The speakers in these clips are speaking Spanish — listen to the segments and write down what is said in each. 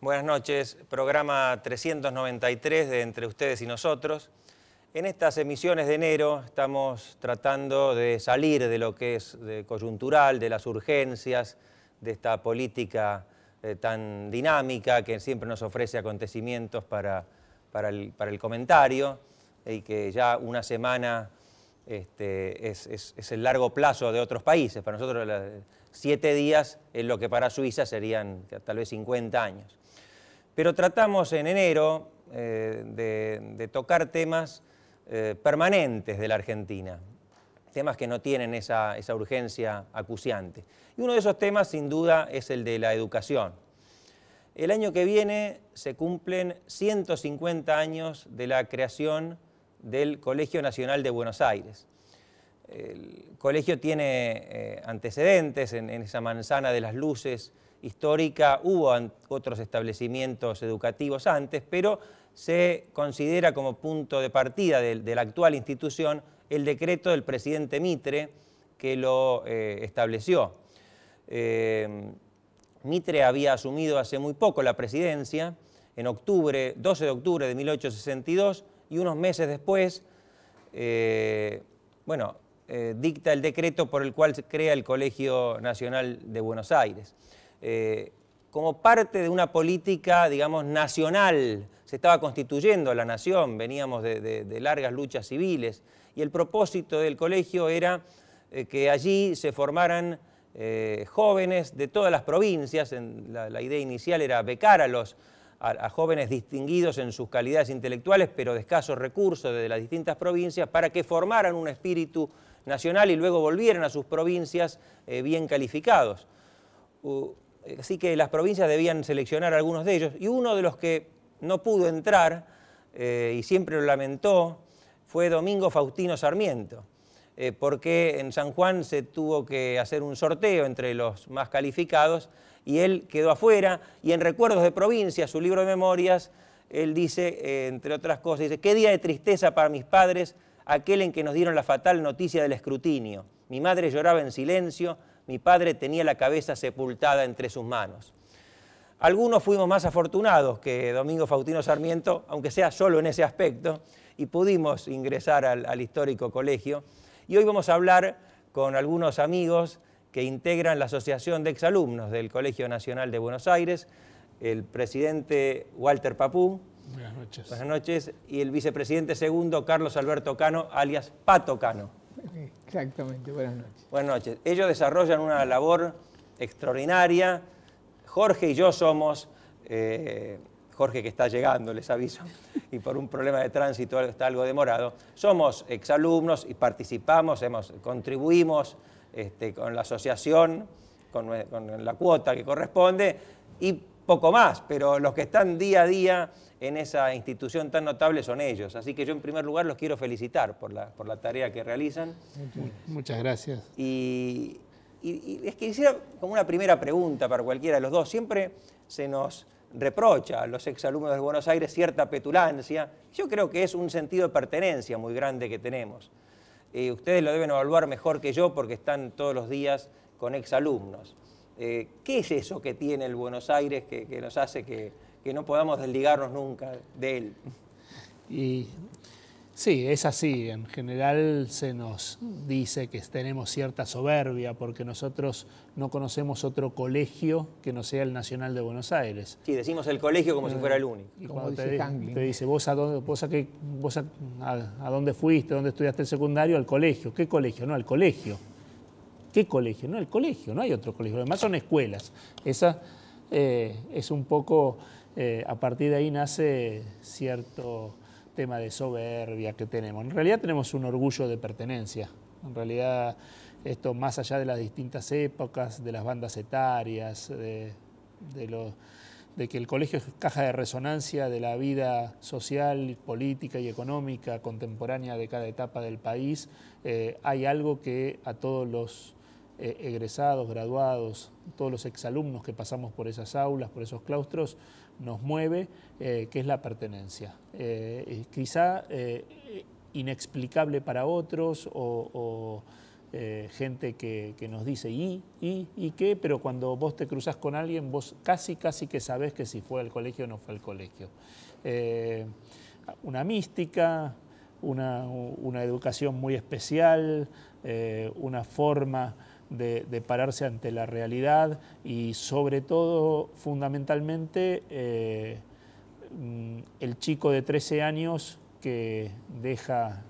Buenas noches, programa 393 de Entre Ustedes y Nosotros. En estas emisiones de enero estamos tratando de salir de lo que es coyuntural, de las urgencias, de esta política tan dinámica que siempre nos ofrece acontecimientos para el comentario y que ya una semana es el largo plazo de otros países. Para nosotros 7 días es lo que para Suiza serían tal vez 50 años. Pero tratamos en enero de tocar temas permanentes de la Argentina, temas que no tienen esa urgencia acuciante. Y uno de esos temas, sin duda, es el de la educación. El año que viene se cumplen 150 años de la creación del Colegio Nacional de Buenos Aires. El colegio tiene antecedentes en esa manzana de las luces histórica. Hubo otros establecimientos educativos antes, pero se considera como punto de partida de la actual institución el decreto del presidente Mitre que lo estableció. Mitre había asumido hace muy poco la presidencia, en octubre, 12 de octubre de 1862, y unos meses después, dicta el decreto por el cual se crea el Colegio Nacional de Buenos Aires. Como parte de una política, digamos, nacional, se estaba constituyendo la nación, veníamos de largas luchas civiles, y el propósito del colegio era que allí se formaran jóvenes de todas las provincias. La idea inicial era becar a jóvenes distinguidos en sus calidades intelectuales, pero de escasos recursos de las distintas provincias, para que formaran un espíritu nacional y luego volvieran a sus provincias bien calificados. Así que las provincias debían seleccionar a algunos de ellos, y uno de los que no pudo entrar, y siempre lo lamentó, fue Domingo Faustino Sarmiento, porque en San Juan se tuvo que hacer un sorteo entre los más calificados y él quedó afuera. Y en Recuerdos de Provincia, su libro de memorias, él dice, entre otras cosas, dice: «Qué día de tristeza para mis padres, aquel en que nos dieron la fatal noticia del escrutinio. Mi madre lloraba en silencio, mi padre tenía la cabeza sepultada entre sus manos». Algunos fuimos más afortunados que Domingo Faustino Sarmiento, aunque sea solo en ese aspecto, y pudimos ingresar al histórico colegio. Y hoy vamos a hablar con algunos amigos que integran la Asociación de Exalumnos del Colegio Nacional de Buenos Aires, el presidente Walter Papú. Buenas noches. Buenas noches. Y el vicepresidente segundo, Carlos Alberto Cano, alias Pato Cano. Exactamente, buenas noches. Buenas noches. Ellos desarrollan una labor extraordinaria. Jorge y yo somos, Jorge que está llegando, les aviso, y por un problema de tránsito está algo demorado, somos exalumnos y participamos, contribuimos con la asociación, con la cuota que corresponde, y poco más, pero los que están día a día en esa institución tan notable son ellos. Así que yo en primer lugar los quiero felicitar por la tarea que realizan. Muchas gracias. Y es que hiciera como una primera pregunta para cualquiera de los dos. Siempre se nos reprocha a los exalumnos de Buenos Aires cierta petulancia. Yo creo que es un sentido de pertenencia muy grande que tenemos. Ustedes lo deben evaluar mejor que yo porque están todos los días con exalumnos. ¿Qué es eso que tiene el Buenos Aires que nos hace que no podamos desligarnos nunca de él? Y sí, es así. En general se nos dice que tenemos cierta soberbia porque nosotros no conocemos otro colegio que no sea el Nacional de Buenos Aires. Sí, decimos el colegio como si fuera el único. Y Como cuando dice Hanglin. te dice, ¿vos a dónde fuiste? ¿Dónde estudiaste el secundario? Al colegio. ¿Qué colegio? No, al colegio. ¿Qué colegio? No, el colegio. No hay otro colegio. Además son escuelas. Esa es un poco, a partir de ahí nace cierto tema de soberbia que tenemos. En realidad tenemos un orgullo de pertenencia. En realidad esto, más allá de las distintas épocas, de las bandas etarias, de que el colegio es caja de resonancia de la vida social, política y económica contemporánea de cada etapa del país, hay algo que a todos los egresados, graduados, todos los exalumnos que pasamos por esas aulas, por esos claustros, nos mueve, que es la pertenencia. Quizá inexplicable para otros o gente que nos dice ¿y qué? Pero cuando vos te cruzás con alguien, vos casi que sabés que si fue al colegio o no fue al colegio. Una mística, una educación muy especial, una forma de pararse ante la realidad y sobre todo, fundamentalmente, el chico de 13 años que deja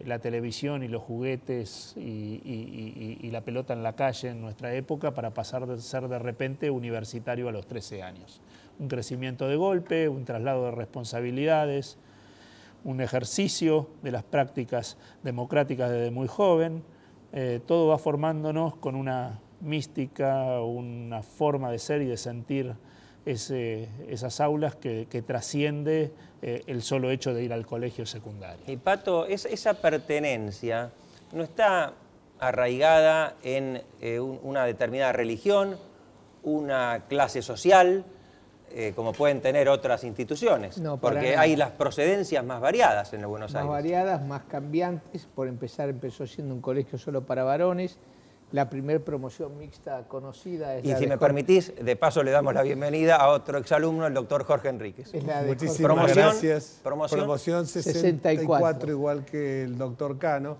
la televisión y los juguetes y la pelota en la calle en nuestra época para pasar de ser de repente universitario a los 13 años. Un crecimiento de golpe, un traslado de responsabilidades, un ejercicio de las prácticas democráticas desde muy joven. Todo va formándonos con una mística, una forma de ser y de sentir esas aulas que trasciende el solo hecho de ir al colegio secundario. Y Pato, esa pertenencia no está arraigada en una determinada religión, una clase social, como pueden tener otras instituciones, No, porque hay las procedencias más variadas en Buenos Aires. Más variadas, más cambiantes. Por empezar, empezó siendo un colegio solo para varones. La primera promoción mixta conocida es Y la si de me permitís, de paso le damos la bienvenida a otro exalumno, el doctor Jorge Enríquez. Es la de Muchísimas Promoción, gracias. promoción 64, igual que el doctor Cano,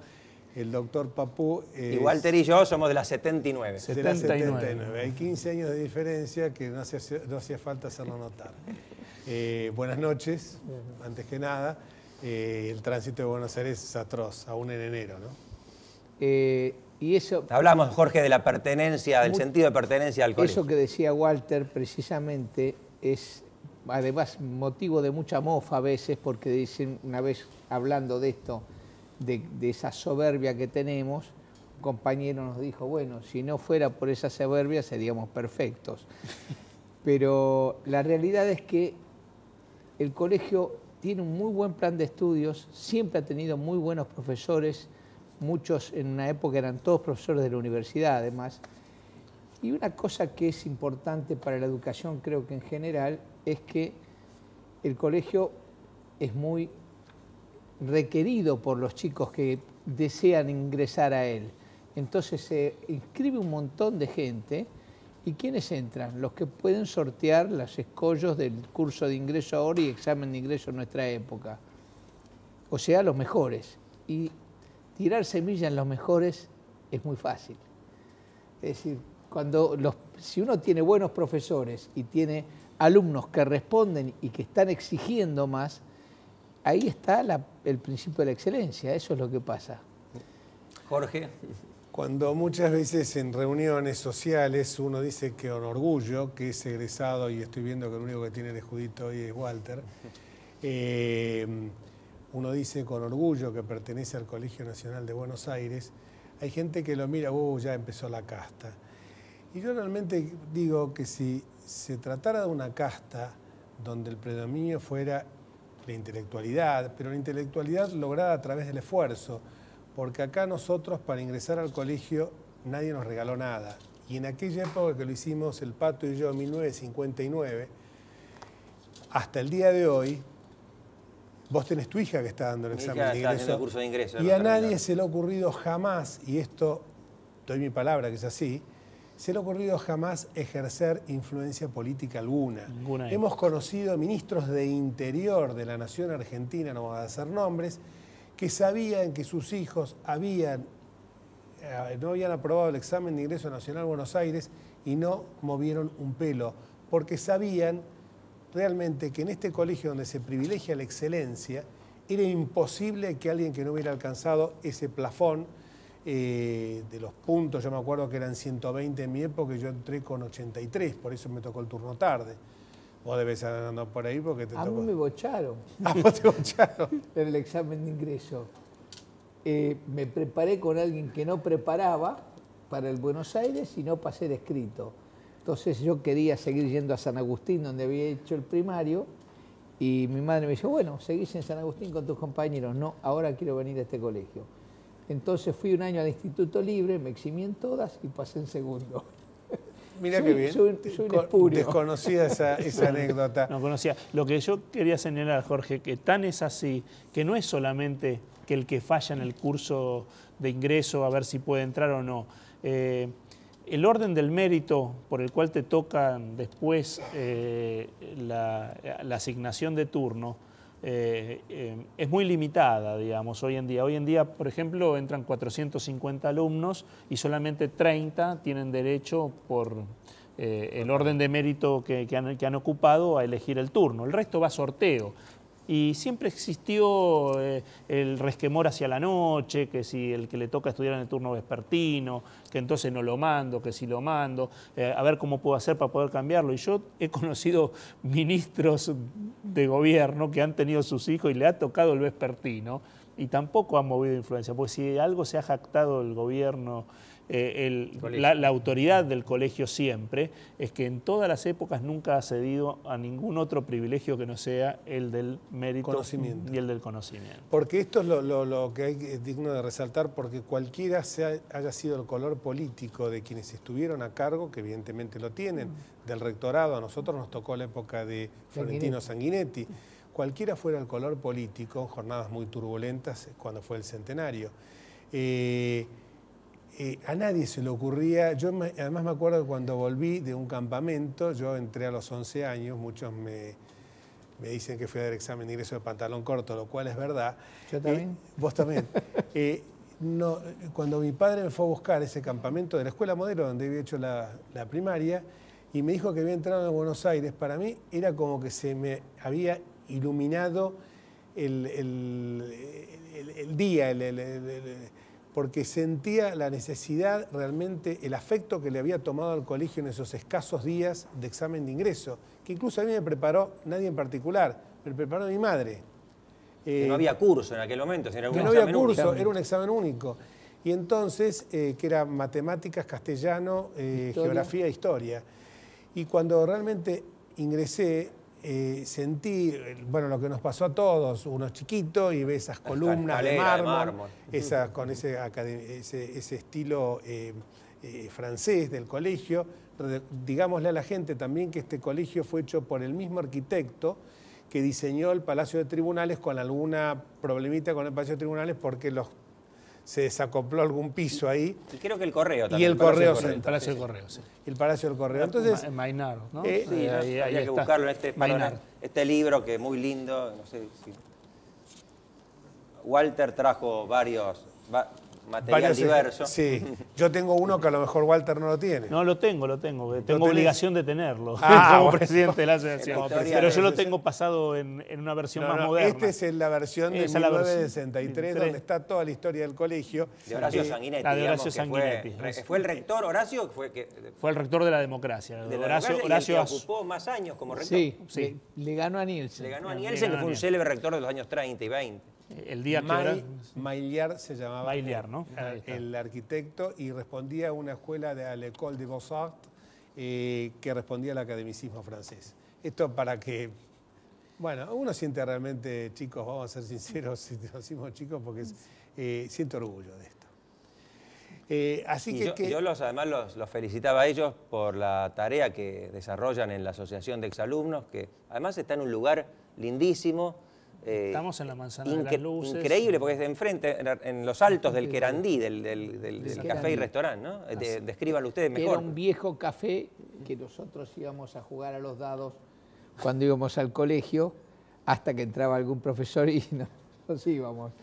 el doctor Papú. Y Walter y yo somos de la 79. De la 79. Hay 15 años de diferencia que no hacía falta hacerlo notar. Buenas noches, antes que nada. El tránsito de Buenos Aires es atroz, aún en enero, ¿no? y eso, Hablamos, Jorge, de la pertenencia, del sentido de pertenencia al colegio. eso que decía Walter precisamente es además motivo de mucha mofa a veces, porque dicen, una vez hablando de esto, de esa soberbia que tenemos, un compañero nos dijo, bueno, si no fuera por esa soberbia seríamos perfectos. Pero la realidad es que el colegio tiene un muy buen plan de estudios, siempre ha tenido muy buenos profesores, muchos en una época eran todos profesores de la universidad además. Y una cosa que es importante para la educación, creo que en general, es que el colegio es muy requerido por los chicos que desean ingresar a él. Entonces se inscribe un montón de gente. ¿Y quiénes entran? Los que pueden sortear los escollos del curso de ingreso ahora y examen de ingreso en nuestra época. O sea, los mejores. Y tirar semilla en los mejores es muy fácil. Es decir, si uno tiene buenos profesores y tiene alumnos que responden y que están exigiendo más, ahí está el principio de la excelencia. Eso es lo que pasa. Jorge. Cuando muchas veces en reuniones sociales uno dice que con orgullo, que es egresado, y estoy viendo que el único que tiene el escudito hoy es Walter, uno dice con orgullo que pertenece al Colegio Nacional de Buenos Aires, hay gente que lo mira, ya empezó la casta. Y yo realmente digo que si se tratara de una casta donde el predominio fuera la intelectualidad, pero la intelectualidad lograda a través del esfuerzo, porque acá nosotros para ingresar al colegio nadie nos regaló nada. Y en aquella época que lo hicimos el Pato y yo en 1959, hasta el día de hoy, vos tenés tu hija que está dando el examen de ingreso, curso de ingreso, y a nadie se le ha ocurrido jamás, y esto doy mi palabra que es así, se le ha ocurrido jamás ejercer influencia política alguna. Hemos conocido ministros de Interior de la Nación Argentina, no voy a hacer nombres, que sabían que sus hijos no habían aprobado el examen de ingreso nacional a Buenos Aires y no movieron un pelo, porque sabían realmente que en este colegio donde se privilegia la excelencia, era imposible que alguien que no hubiera alcanzado ese plafón de los puntos, yo me acuerdo que eran 120 en mi época y yo entré con 83, por eso me tocó el turno tarde. Vos debes estar andando por ahí porque te tocó. A mí me bocharon. Ah, vos te bocharon. En el examen de ingreso. Me preparé con alguien que no preparaba para el Buenos Aires y no pasé de escrito. Entonces yo quería seguir yendo a San Agustín, donde había hecho el primario, y mi madre me dijo, bueno, seguís en San Agustín con tus compañeros. No, ahora quiero venir a este colegio. Entonces fui un año al Instituto Libre, me eximí en todas y pasé en segundo. Mirá qué bien. Soy un espurio. Desconocía esa anécdota. No conocía. Lo que yo quería señalar, Jorge, que tan es así, que no es solamente que el que falla en el curso de ingreso a ver si puede entrar o no. El orden del mérito por el cual te tocan después la asignación de turno es muy limitada, digamos, hoy en día. Hoy en día, por ejemplo, entran 450 alumnos y solamente 30 tienen derecho por el orden de mérito que han ocupado a elegir el turno. El resto va a sorteo. Y siempre existió el resquemor hacia la noche, que si el que le toca estudiar en el turno vespertino, que entonces no lo mando, que si lo mando, a ver cómo puedo hacer para poder cambiarlo. Y yo he conocido ministros de gobierno que han tenido sus hijos y le ha tocado el vespertino y tampoco han movido influencia, porque si algo se ha jactado el gobierno, la autoridad del colegio siempre, es que en todas las épocas nunca ha cedido a ningún otro privilegio que no sea el del mérito y el del conocimiento. Porque esto es lo que es digno de resaltar, porque cualquiera haya sido el color político de quienes estuvieron a cargo, que evidentemente lo tienen, del rectorado, a nosotros nos tocó la época de Florentino Sanguinetti, cualquiera fuera el color político, jornadas muy turbulentas cuando fue el centenario. A nadie se le ocurría, yo además me acuerdo que cuando volví de un campamento, yo entré a los 11 años, muchos me dicen que fui a dar examen de ingreso de pantalón corto, lo cual es verdad. ¿Yo también? Vos también. No, cuando mi padre me fue a buscar ese campamento de la Escuela Modelo, donde había hecho la primaria, y me dijo que había entrado en Buenos Aires, para mí era como que se me había iluminado el día, porque sentía la necesidad, realmente, el afecto que le había tomado al colegio en esos escasos días de examen de ingreso, que incluso a mí me preparó, nadie en particular, me preparó mi madre. Que no había curso en aquel momento, era un que no examen había curso, único. era un examen único. Y entonces, que era matemáticas, castellano, geografía e historia. Y cuando realmente ingresé, sentí, bueno, lo que nos pasó a todos, uno es chiquito y ve esas columnas de mármol, con ese estilo francés del colegio. Digámosle a la gente también que este colegio fue hecho por el mismo arquitecto que diseñó el Palacio de Tribunales, con alguna problemita con el Palacio de Tribunales porque se desacopló algún piso ahí. Y creo que el Correo también. Y el Correo Central. El Palacio del Correo, sí. El Palacio del Correo. Entonces, en Mainaro, ¿no? Sí, había que buscarlo en este libro que es muy lindo. No sé si... Walter trajo varios material diverso. Sí, yo tengo uno que a lo mejor Walter no lo tiene. No, lo tengo. Tengo obligación de tenerlo como presidente de la asociación. Pero yo lo tengo pasado en una versión más moderna. Esta es la versión de 1963, donde está toda la historia del colegio. De Horacio Sanguinetti. La de Horacio Sanguinetti. ¿Fue el rector Horacio? Fue el rector de la democracia. Horacio ocupó más años como rector. Sí. Le ganó a Nielsen. Le ganó a Nielsen, que fue un célebre rector de los años 30 y 20. El día que Maillard se llamaba. Maillard, ¿no? El arquitecto, y respondía a una escuela de l'École des Beaux-Arts que respondía al academicismo francés. Esto para que, bueno, uno siente realmente, chicos, vamos a ser sinceros, si decimos chicos, porque siento orgullo de esto. Así que yo además los felicitaba a ellos por la tarea que desarrollan en la Asociación de Exalumnos, que además está en un lugar lindísimo. Estamos en la Manzana de las Luces. Increíble, porque es de enfrente, en los altos del Querandí, del café y restaurante, ¿no? Descríbanlo ustedes mejor. Era un viejo café que nosotros íbamos a jugar a los dados cuando íbamos al colegio, hasta que entraba algún profesor y nos íbamos.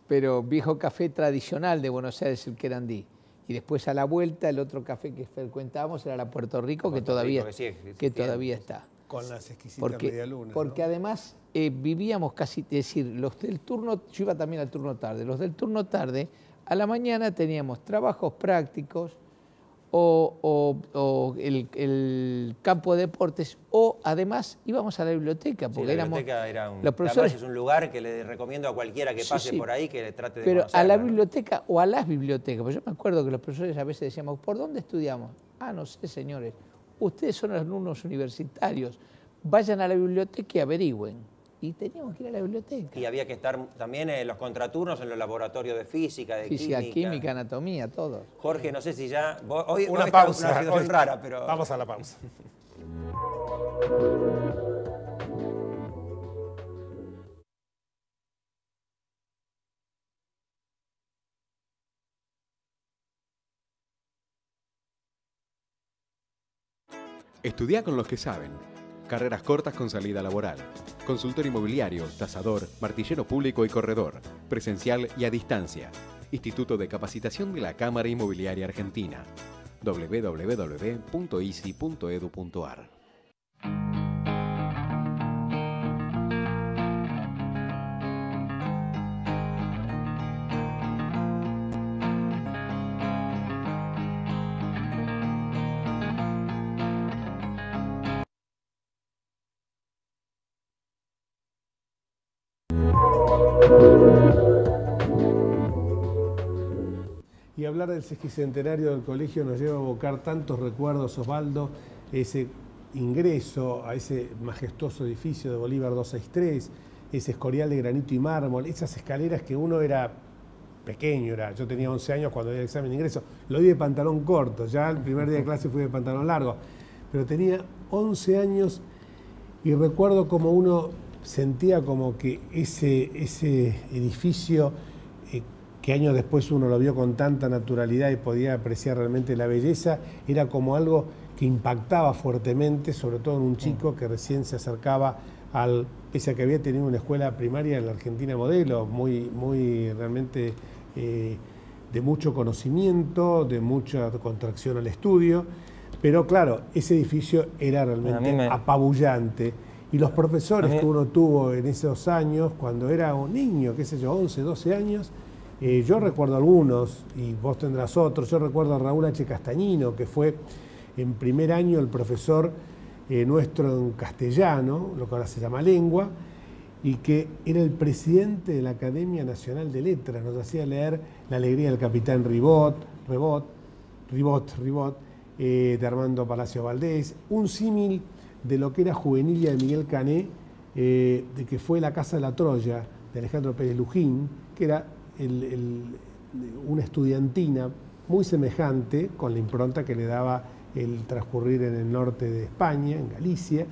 Pero viejo café tradicional de Buenos Aires, el Querandí. Y después a la vuelta, el otro café que frecuentábamos era la Puerto Rico, que todavía está. Con las exquisitas medialunas. Porque ¿no? además vivíamos casi, es decir, los del turno, yo iba también al turno tarde, los del turno tarde, a la mañana teníamos trabajos prácticos o el campo de deportes, o además íbamos a la biblioteca. Porque la biblioteca era los profesores, es un lugar que le recomiendo a cualquiera que pase por ahí que le trate de pero conocerla, a la biblioteca o a las bibliotecas, porque yo me acuerdo que los profesores a veces decíamos, ¿por dónde estudiamos? Ah, no sé, señores. Ustedes son alumnos universitarios, vayan a la biblioteca y averigüen. Y teníamos que ir a la biblioteca. Y había que estar también en los contraturnos, en los laboratorios de física, de química, anatomía, todo. Jorge, no sé si ya... Hoy una pausa. Una situación rara, pero... Vamos a la pausa. Estudia con los que saben. Carreras cortas con salida laboral. Consultor inmobiliario, tasador, martillero público y corredor. Presencial y a distancia. Instituto de Capacitación de la Cámara Inmobiliaria Argentina. www.isi.edu.ar. Y hablar del sesquicentenario del colegio nos lleva a evocar tantos recuerdos, Osvaldo, ese ingreso a ese majestuoso edificio de Bolívar 263, ese escorial de granito y mármol, esas escaleras que uno era pequeño, yo tenía 11 años cuando di el examen de ingreso, lo di de pantalón corto, ya el primer día de clase fui de pantalón largo, pero tenía 11 años y recuerdo como uno sentía como que ese edificio, que años después uno lo vio con tanta naturalidad y podía apreciar realmente la belleza, era como algo que impactaba fuertemente, sobre todo en un chico que recién se acercaba pese a que había tenido una escuela primaria en la Argentina modelo, muy realmente de mucho conocimiento, de mucha contracción al estudio, pero claro, ese edificio era realmente apabullante. Y los profesores que uno tuvo en esos años, cuando era un niño, qué sé yo, 11, 12 años, yo recuerdo algunos, y vos tendrás otros. Yo recuerdo a Raúl H. Castañino, que fue en primer año el profesor nuestro en castellano, lo que ahora se llama lengua, y que era el presidente de la Academia Nacional de Letras. Nos hacía leer La alegría del capitán Ribot, de Armando Palacio Valdés, un símil de lo que era Juvenilia de Miguel Cané, de que fue La Casa de la Troya, de Alejandro Pérez Lujín, que era una estudiantina muy semejante con la impronta que le daba el transcurrir en el norte de España, en Galicia.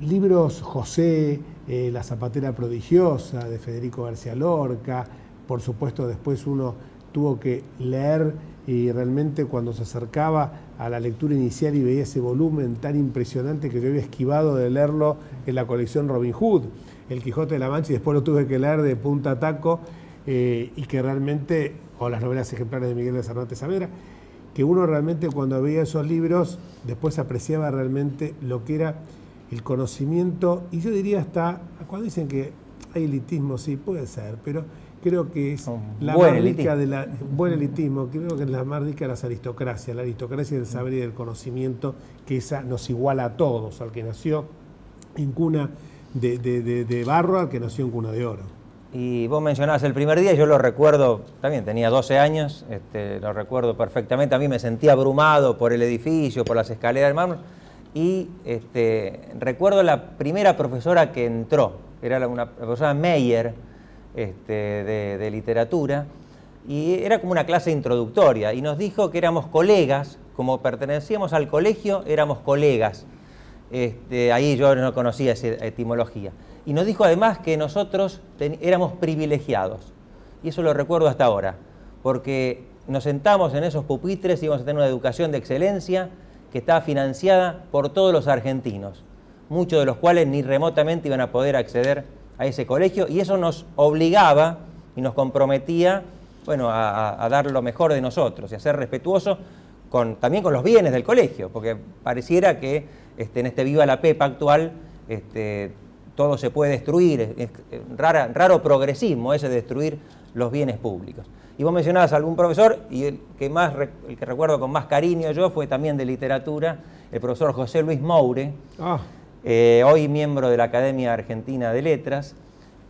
Libros José, La zapatera prodigiosa de Federico García Lorca, por supuesto después uno tuvo que leer y realmente cuando se acercaba a la lectura inicial y veía ese volumen tan impresionante que yo había esquivado de leerlo en la colección Robin Hood, El Quijote de la Mancha, y después lo tuve que leer de punta a taco, y que realmente, o las novelas ejemplares de Miguel de Cervantes Saavedra, que uno realmente cuando veía esos libros después apreciaba realmente lo que era el conocimiento, y yo diría hasta, cuando dicen que hay elitismo, sí, puede ser, pero creo que es la más rica buen elitismo, creo que es la más rica de las aristocracias, la aristocracia del saber y del conocimiento, que esa nos iguala a todos, al que nació en cuna de barro, al que nació en cuna de oro. Y vos mencionabas el primer día, yo lo recuerdo, también tenía 12 años, lo recuerdo perfectamente, a mí me sentía abrumado por el edificio, por las escaleras del mármol, y recuerdo la primera profesora que entró, era una profesora Meyer, de literatura, y era como una clase introductoria, y nos dijo que éramos colegas, como pertenecíamos al colegio, éramos colegas. Ahí yo no conocía esa etimología. Y nos dijo además que nosotros éramos privilegiados, y eso lo recuerdo hasta ahora, porque nos sentamos en esos pupitres y íbamos a tener una educación de excelencia que estaba financiada por todos los argentinos, muchos de los cuales ni remotamente iban a poder acceder a ese colegio, y eso nos obligaba y nos comprometía, bueno, a dar lo mejor de nosotros y a ser respetuosos también con los bienes del colegio, porque pareciera que en este Viva la Pepa actual todo se puede destruir, es raro progresismo ese de destruir los bienes públicos. Y vos mencionabas a algún profesor, y el que recuerdo con más cariño yo fue también de literatura, el profesor José Luis Moure, hoy miembro de la Academia Argentina de Letras,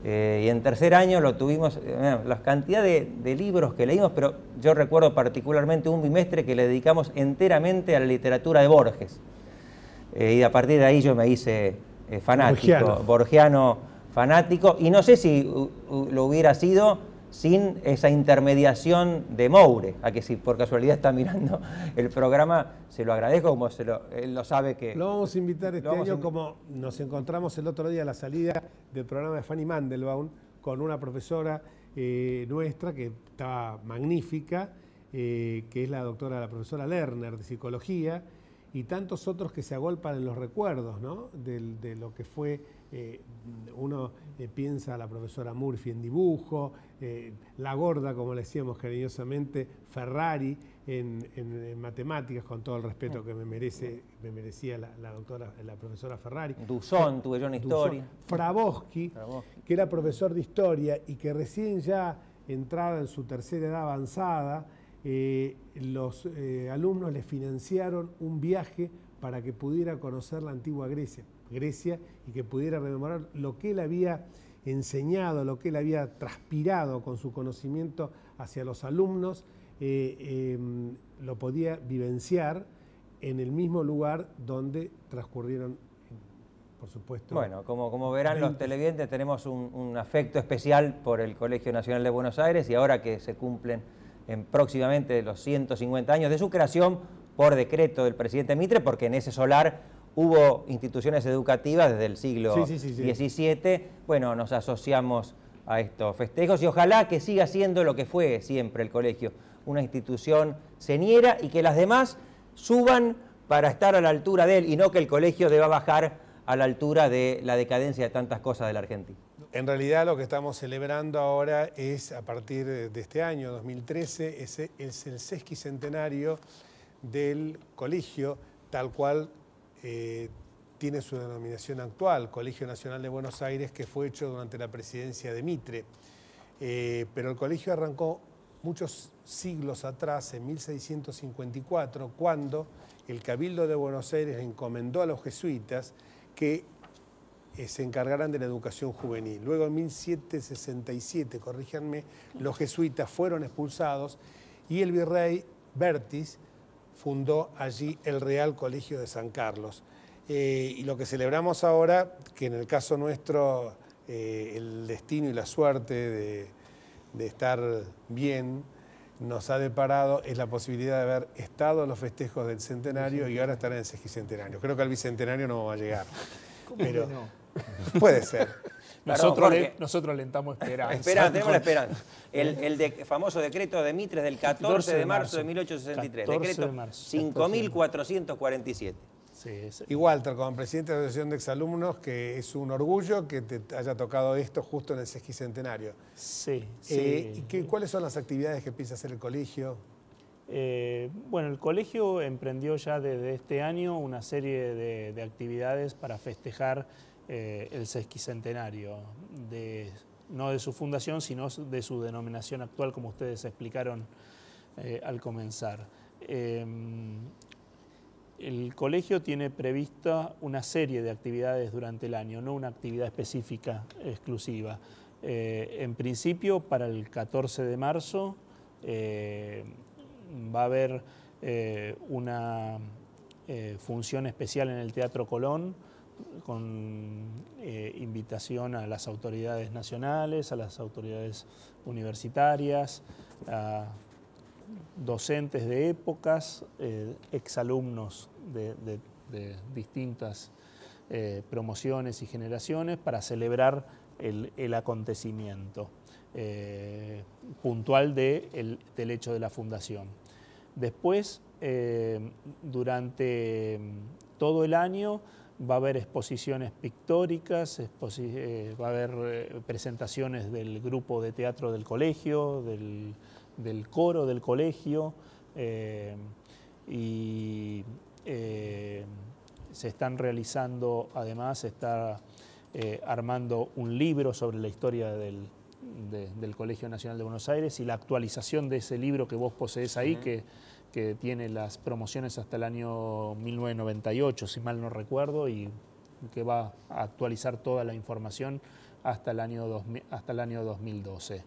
y en tercer año lo tuvimos, la cantidad de libros que leímos, pero yo recuerdo particularmente un bimestre que le dedicamos enteramente a la literatura de Borges, y a partir de ahí yo me hice fanático, borgiano fanático, y no sé si lo hubiera sido sin esa intermediación de Moure, a que si por casualidad está mirando el programa, se lo agradezco, como él lo sabe que... Lo vamos a invitar este año, como nos encontramos el otro día a la salida del programa de Fanny Mandelbaum, con una profesora nuestra que estaba magnífica, que es la profesora Lerner de Psicología, y tantos otros que se agolpan en los recuerdos, ¿no? de lo que fue, uno piensa a la profesora Murphy en dibujo, la gorda, como le decíamos cariñosamente, Ferrari en matemáticas, con todo el respeto que me merecía la profesora Ferrari. Duzón, tuve yo en historia. Fraboschi, que era profesor de historia y que recién ya entrada en su tercera edad avanzada, los alumnos le financiaron un viaje para que pudiera conocer la antigua Grecia, y que pudiera rememorar lo que él había enseñado, lo que él había transpirado con su conocimiento hacia los alumnos, lo podía vivenciar en el mismo lugar donde transcurrieron, por supuesto. Bueno, como verán los televidentes, tenemos un afecto especial por el Colegio Nacional de Buenos Aires, y ahora que se cumplen próximamente los 150 años de su creación por decreto del presidente Mitre, porque en ese solar hubo instituciones educativas desde el siglo XVII, bueno, nos asociamos a estos festejos y ojalá que siga siendo lo que fue siempre el colegio, una institución señera, y que las demás suban para estar a la altura de él, y no que el colegio deba bajar a la altura de la decadencia de tantas cosas de la Argentina. En realidad lo que estamos celebrando ahora es, a partir de este año, 2013, es el sesquicentenario del colegio, tal cual tiene su denominación actual, Colegio Nacional de Buenos Aires, que fue hecho durante la presidencia de Mitre. Pero el colegio arrancó muchos siglos atrás, en 1654, cuando el Cabildo de Buenos Aires le encomendó a los jesuitas que se encargaran de la educación juvenil. Luego en 1767, corríjanme, los jesuitas fueron expulsados y el virrey Bertis fundó allí el Real Colegio de San Carlos. Y lo que celebramos ahora, que en el caso nuestro el destino y la suerte de estar bien nos ha deparado, es la posibilidad de haber estado en los festejos del centenario y ahora estar en el sesquicentenario. Creo que al bicentenario no va a llegar. Pero puede ser. Nosotros alentamos esperanza. Tenemos la esperanza. El famoso decreto de Mitre del 14 de marzo de 1863. Decreto 5.447. Sí, y Walter, como presidente de la Asociación de Exalumnos, que es un orgullo que te haya tocado esto justo en el sesquicentenario. Sí. ¿Cuáles son las actividades que piensa hacer el colegio? Bueno, el colegio emprendió ya desde este año una serie de actividades para festejar el sesquicentenario, no de su fundación, sino de su denominación actual, como ustedes explicaron al comenzar. El colegio tiene prevista una serie de actividades durante el año, no una actividad específica exclusiva. En principio, para el 14 de marzo va a haber una función especial en el Teatro Colón, con invitación a las autoridades nacionales, a las autoridades universitarias, a docentes de épocas, exalumnos de distintas promociones y generaciones, para celebrar el acontecimiento puntual del hecho de la fundación. Después, durante todo el año, va a haber exposiciones pictóricas, va a haber presentaciones del grupo de teatro del colegio, del coro del colegio, y se están realizando, además, se está armando un libro sobre la historia del Colegio Nacional de Buenos Aires, y la actualización de ese libro que vos poseés ahí, que tiene las promociones hasta el año 1998, si mal no recuerdo, y que va a actualizar toda la información hasta el año 2012.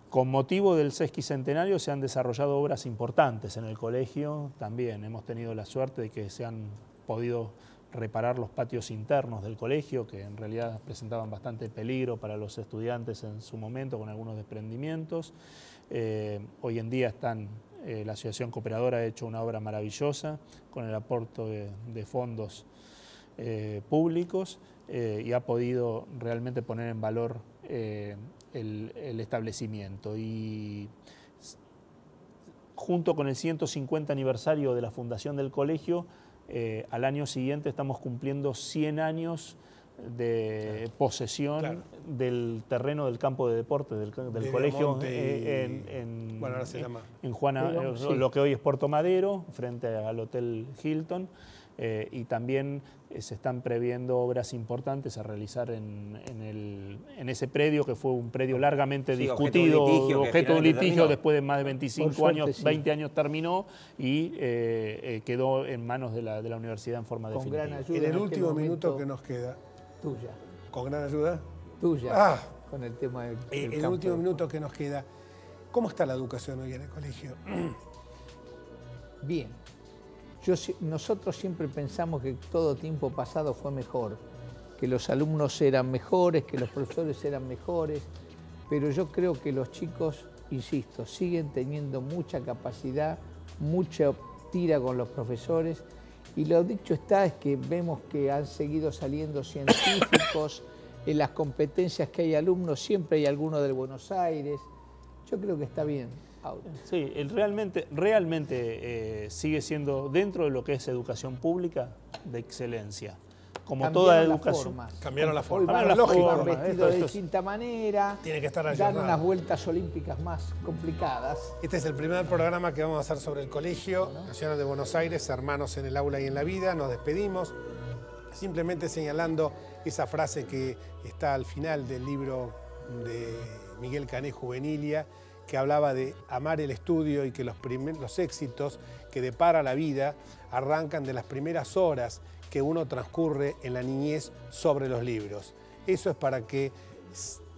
Con motivo del sesquicentenario se han desarrollado obras importantes en el colegio también. Hemos tenido la suerte de que se han podido reparar los patios internos del colegio, que en realidad presentaban bastante peligro para los estudiantes en su momento, con algunos desprendimientos. Hoy en día la Asociación Cooperadora ha hecho una obra maravillosa con el aporte de fondos públicos, y ha podido realmente poner en valor el establecimiento. Y junto con el 150 aniversario de la fundación del colegio, al año siguiente estamos cumpliendo 100 años de posesión del terreno del campo de deporte del colegio bueno, ahora se llama en Juana, lo que hoy es Puerto Madero, frente al Hotel Hilton, y también se están previendo obras importantes a realizar en ese predio, que fue un predio largamente discutido, objeto de litigio, después de más de 25 años, 20 años terminó y quedó en manos de la universidad en forma definitiva. Gran ayuda en el último minuto que nos queda. Tuya. ¿Con gran ayuda? Tuya. Con el tema del en el campo. último minuto que nos queda, ¿cómo está la educación hoy en el colegio? Bien. Nosotros siempre pensamos que todo tiempo pasado fue mejor, que los alumnos eran mejores, que los profesores eran mejores, pero yo creo que los chicos, insisto, siguen teniendo mucha capacidad, mucha tira con los profesores, y lo dicho está es que vemos que han seguido saliendo científicos, en las competencias que hay alumnos, siempre hay alguno del Buenos Aires. Yo creo que está bien. Sí, realmente sigue siendo, dentro de lo que es educación pública, de excelencia. Como toda educación. Cambiaron la forma. Hoy van vestidos de distinta manera. Tiene que estar dan unas vueltas olímpicas más complicadas. Este es el primer programa que vamos a hacer sobre el Colegio Nacional de Buenos Aires, Hermanos en el Aula y en la Vida. Nos despedimos simplemente señalando esa frase que está al final del libro de Miguel Cané, Juvenilia, que hablaba de amar el estudio y que los éxitos que depara la vida arrancan de las primeras horas que uno transcurre en la niñez sobre los libros. Eso es para que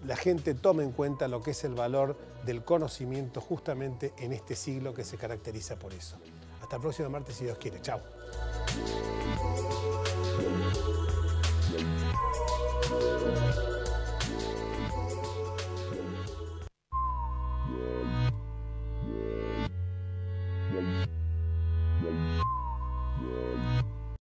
la gente tome en cuenta lo que es el valor del conocimiento justamente en este siglo que se caracteriza por eso. Hasta el próximo martes, si Dios quiere. Chao.